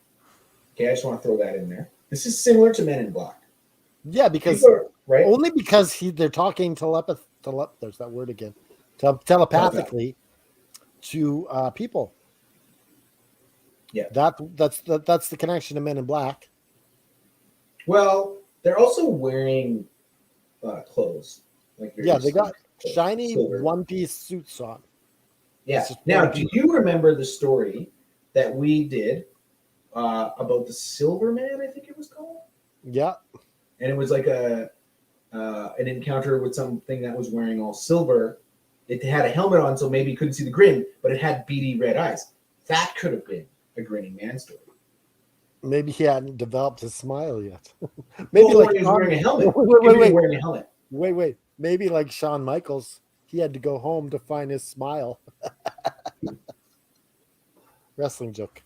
Okay, I just want to throw that in there. This is similar to Men in Black. Yeah, because right? Only because they're talking there's that word again. Telepathically to people. Yeah. That's the connection to Men in Black. Well, they're also wearing clothes. Like Yeah, they got shiny silver. one-piece suits on. Yeah. Now, do you remember the story that we did about the Silver Man? I think it was called. Yeah. And it was like an encounter with something that was wearing all silver. It had a helmet on, so maybe you couldn't see the grin, but it had beady red eyes. That could have been a Grinning Man story. Maybe he hadn't developed his smile yet. Maybe he was wearing a helmet. Wait. Maybe like Shawn Michaels, he had to go home to find his smile. Wrestling joke.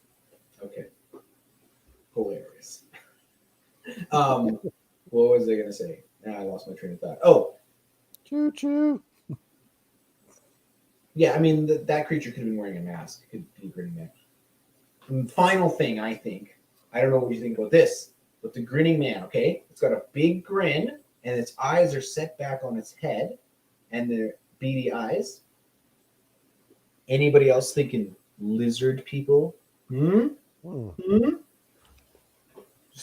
Okay. Hilarious. What was I going to say? Now I lost my train of thought. Oh. Choo choo. Yeah, I mean, that creature could have been wearing a mask. It could be a Grinning Man. And final thing, I think, I don't know what you think about this, but the Grinning Man, okay? It's got a big grin, and its eyes are set back on its head, and they're beady eyes. Anybody else thinking lizard people? Just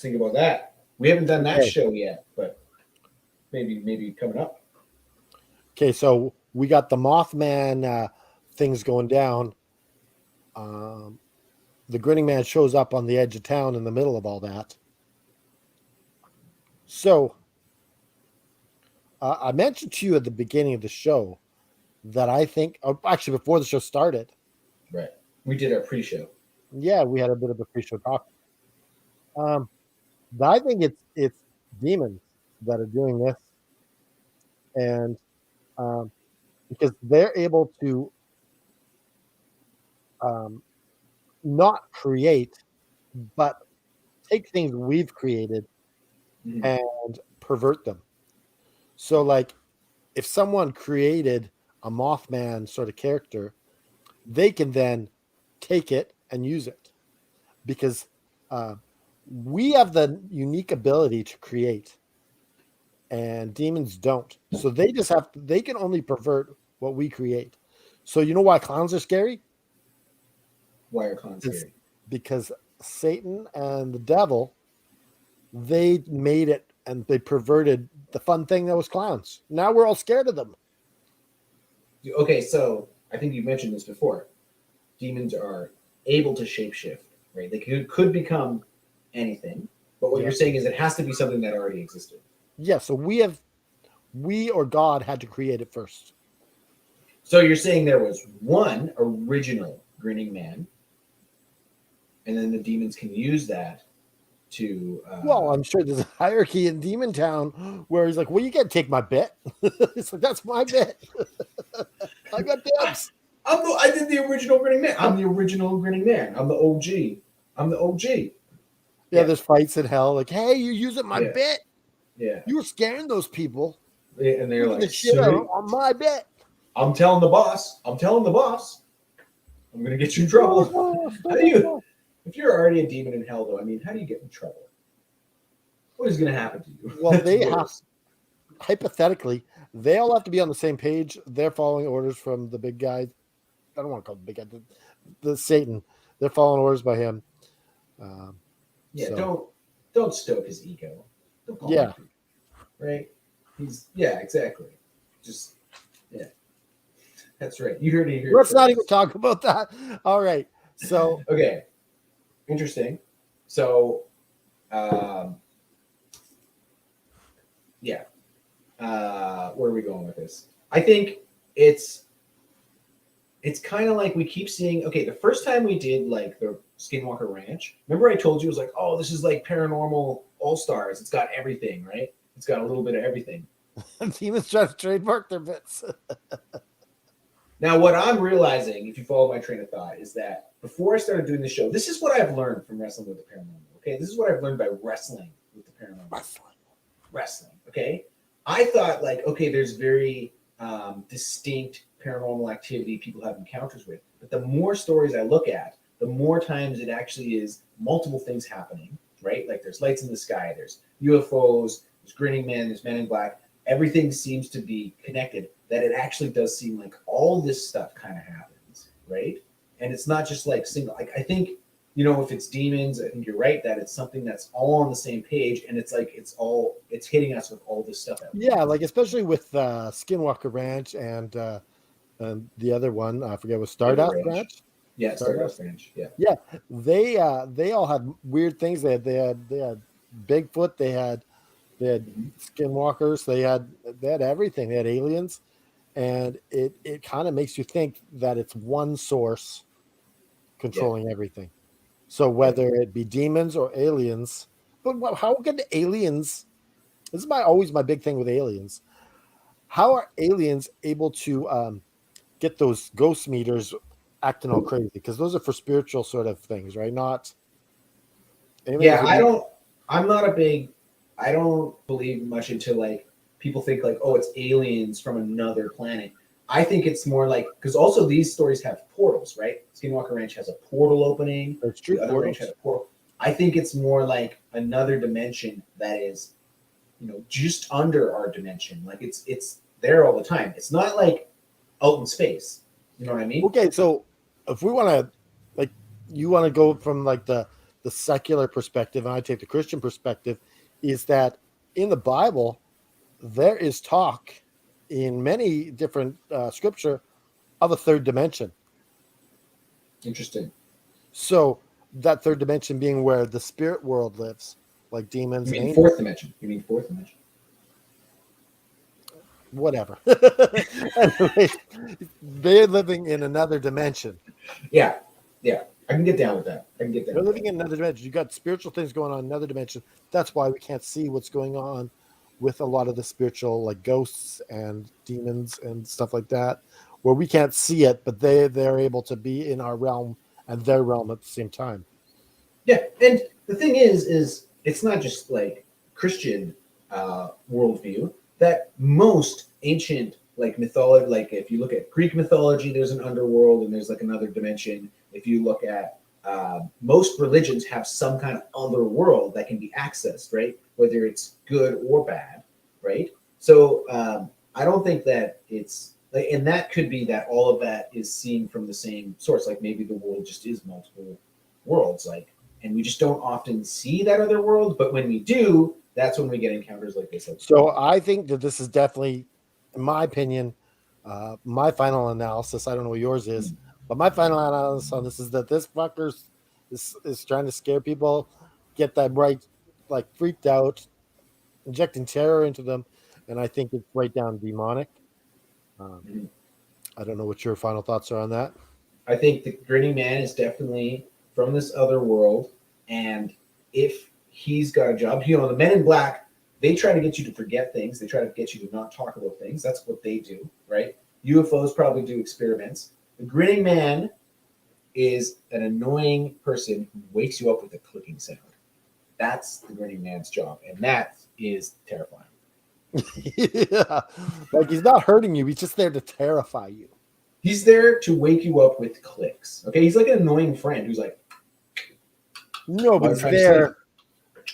think about that. We haven't done that show yet, but maybe coming up. Okay, so we got the Mothman things going down. The Grinning Man shows up on the edge of town in the middle of all that. So I mentioned to you at the beginning of the show that I think, actually before the show started, Right. We did our pre-show. yeah, we had a bit of a pre-show talk. I think it's demons that are doing this, and because they're able to not create, but take things we've created Mhm. and pervert them. So, like, if someone created a Mothman sort of character, they can then take it and use it because we have the unique ability to create, and demons don't. So they just they can only pervert what we create. So, you know why clowns are scary? Why are clowns It's scary? because Satan and the devil, they made it and they perverted the fun thing that was clowns. Now we're all scared of them. Okay, so I think you mentioned this before. Demons are able to shapeshift, right? They could become anything, but what Yeah. you're saying is it has to be something that already existed. Yeah, so we or God had to create it first. So you're saying there was one original Grinning Man, and then the demons can use that to. Well, I'm sure there's a hierarchy in Demon Town where he's like, well, you can't take my bit. It's like, that's my bit. I got dibs. I did the original Grinning Man. I'm the original Grinning Man. I'm the OG. I'm the OG. Yeah, Yeah. there's fights in hell. Like, hey, you're using my Yeah. bit. Yeah. You were scaring those people. And they're Using like, the shit out on my bit. I'm telling the boss. I'm telling the boss. I'm gonna get you in trouble. How do you? If you're already a demon in hell, though, I mean, how do you get in trouble? What is gonna happen to you? Well, they It's have, worse. hypothetically, they all have to be on the same page. They're following orders from the big guy. I don't want to call him the big guy, the Satan. They're following orders by him. Yeah, so- don't stoke his ego. Don't call Yeah. him right. Yeah, exactly. Just that's right. You heard it here. Let's not first. even talk about that. All right. So Okay, interesting. So, yeah, where are we going with this? I think it's kind of like we keep seeing. Okay, the first time we did like the Skinwalker Ranch, remember I told you it was like, oh, this is like Paranormal All Stars. It's got everything, right? It's got a little bit of everything. demons try to trademark their bits. Now, what I'm realizing, if you follow my train of thought, is that before I started doing the show, this is what I've learned from wrestling with the paranormal. Okay, this is what I've learned by wrestling with the paranormal. Wrestling. Okay, I thought like, okay, there's very distinct paranormal activity people have encounters with, but the more stories I look at, the more times it actually is multiple things happening. Right? Like there's lights in the sky, there's UFOs, there's Grinning Man, there's Men in Black. Everything seems to be connected. That it actually does seem like all this stuff kind of happens, right? And it's not just like single. Like I think, if it's demons, I think you're right that it's something that's all on the same page, and it's like it's hitting us with all this stuff. Yeah, like especially with Skinwalker Ranch and the other one, I forget, was Stardust Ranch. Yeah, Stardust Ranch. Yeah. Yeah, they all had weird things. They had Bigfoot. They had Skinwalkers. They had everything. They had aliens, and it kind of makes you think that it's one source controlling everything. So whether it be demons or aliens, but how can the aliens? This is always my big thing with aliens. How are aliens able to get those ghost meters acting all crazy? Because those are for spiritual sort of things, right? Not aliens. Yeah, I don't believe much into like people think like, oh, it's aliens from another planet. I think it's more like, because also these stories have portals, right? Skinwalker Ranch has a portal opening. That's true. The other ranch has a portal. I think it's more like another dimension that is, just under our dimension. Like it's there all the time. It's not like out in space. You know what I mean? Okay, so if we want to, like, you want to go from like the secular perspective, and I take the Christian perspective, is that in the Bible there is talk in many different scripture of a third dimension. Interesting. So that third dimension being where the spirit world lives, like demons You and mean angels. fourth dimension? You mean fourth dimension? Whatever. Anyways, they're living in another dimension. Yeah, yeah. I can get down with that. I can get down. They're with living that. in another dimension. You got spiritual things going on in another dimension. That's why we can't see what's going on with a lot of the spiritual, like ghosts and demons and stuff like that, where we can't see it, but they're able to be in our realm and their realm at the same time. Yeah, and the thing is it's not just like Christian worldview. That most ancient like mythology, like if you look at Greek mythology, there's an underworld and there's like another dimension. If you look at most religions have some kind of other world that can be accessed, right? Whether it's good or bad, right? So I don't think that it's like, and that could be that all of that is seen from the same source. Like maybe the world just is multiple worlds, like, and we just don't often see that other world. But when we do, that's when we get encounters like this. So I think that this is definitely, in my opinion, my final analysis. I don't know what yours is, but my final analysis on this is that this fucker is trying to scare people, get them right, like freaked out, injecting terror into them, and I think it's right down demonic. I don't know what your final thoughts are on that. I think the Grinning Man is definitely from this other world, and if he's got a job, you know, the Men in Black, they try to get you to forget things. They try to get you to not talk about things. That's what they do, right? UFOs probably do experiments. The Grinning Man is an annoying person who wakes you up with a clicking sound. That's the Grinning Man's job, and that is terrifying. Yeah. Like he's not hurting you; he's just there to terrify you. He's there to wake you up with clicks. Okay, he's like an annoying friend who's like, No, but I'm he's trying to there.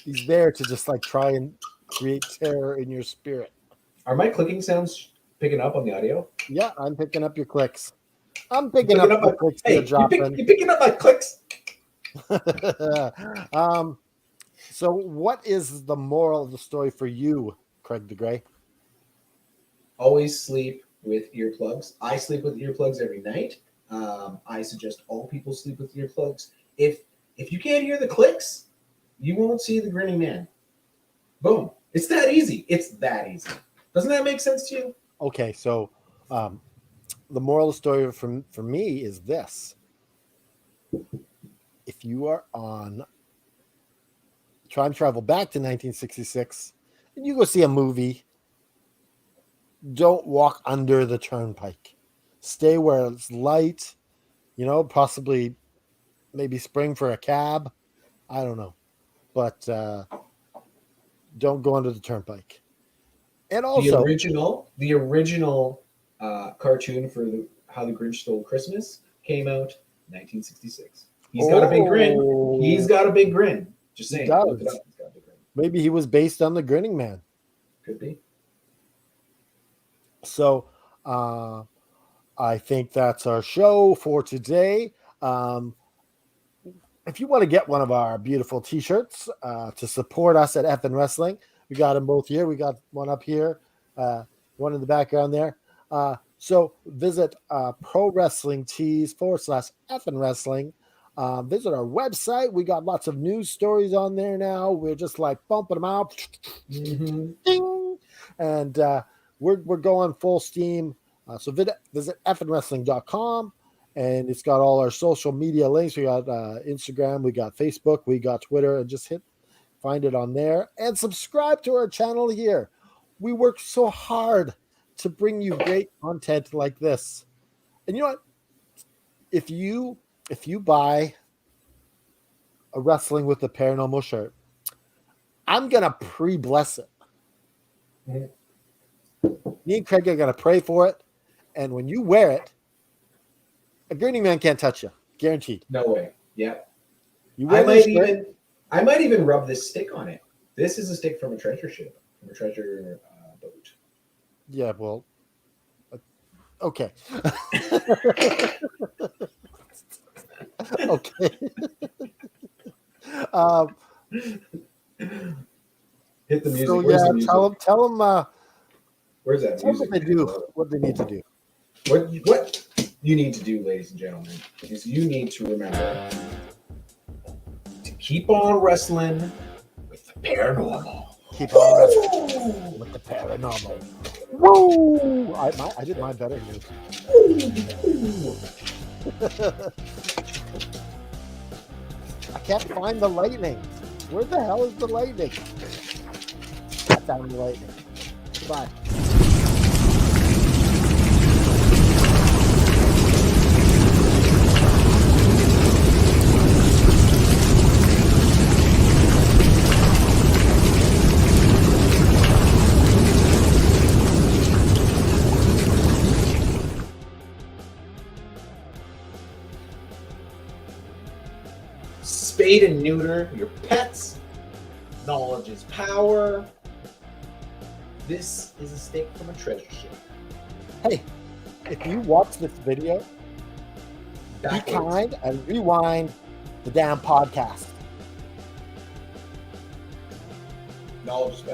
He's there to just like try and create terror in your spirit. are my clicking sounds picking up on the audio? Yeah, I'm picking up your clicks. I'm picking Picking up up the my, clicks hey, you're dropping. you picking up my clicks? So what is the moral of the story for you, Craig the Gray? Always sleep with earplugs. I sleep with earplugs every night. I suggest all people sleep with earplugs. If you can't hear the clicks, you won't see the Grinning Man. Boom. It's that easy. It's that easy. Doesn't that make sense to you? Okay, so the moral of the story for me is this. If you are on time travel back to 1966 and you go see a movie, don't walk under the turnpike. Stay where it's light, you know, possibly maybe spring for a cab. I don't know. But don't go under the turnpike. And also, The original cartoon for How the Grinch Stole Christmas came out 1966. He's got a big grin. He's got a big grin. Just saying. He does. Look it up. He's got a big grin. Maybe he was based on the Grinning Man. Could be. So I think that's our show for today. If you want to get one of our beautiful t-shirts to support us at Effin Wrestling, we got them both here. We got one up here, one in the background there. So visit Pro Wrestling Tees /Effin Wrestling. Visit our website. We got lots of news stories on there now. We're just like bumping them out. Mm-hmm. Ding! And we're going full steam. So visit effinwrestling.com, and it's got all our social media links. We got Instagram, we got Facebook, we got Twitter, and just find it on there and subscribe to our channel here. We work so hard to bring you great content like this. And you know what? If you buy a Wrestling with the Paranormal shirt, I'm gonna pre-bless it. Me and Craig are gonna pray for it, and when you wear it, a Grinning Man can't touch you, guaranteed. No way. Yeah. You I wear might even rub this stick on it. This is a stick from a treasure ship, from a treasure boat. Yeah, well, okay. Okay. Hit the music. So Where's yeah, the music? tell them Where's that Tell them music? what they do, what they need to do. What you need to do, ladies and gentlemen, is you need to remember to keep on wrestling with the paranormal. Keep on wrestling with the paranormal. Woo! I did mine better than you. I can't find the lightning. Where the hell is the lightning? I found the lightning. Goodbye. Spade and neuter your pets. Knowledge is power. This is a steak from a treasure ship. Hey, if you watch this video, be Backwards. kind and rewind the damn podcast. Knowledge is power.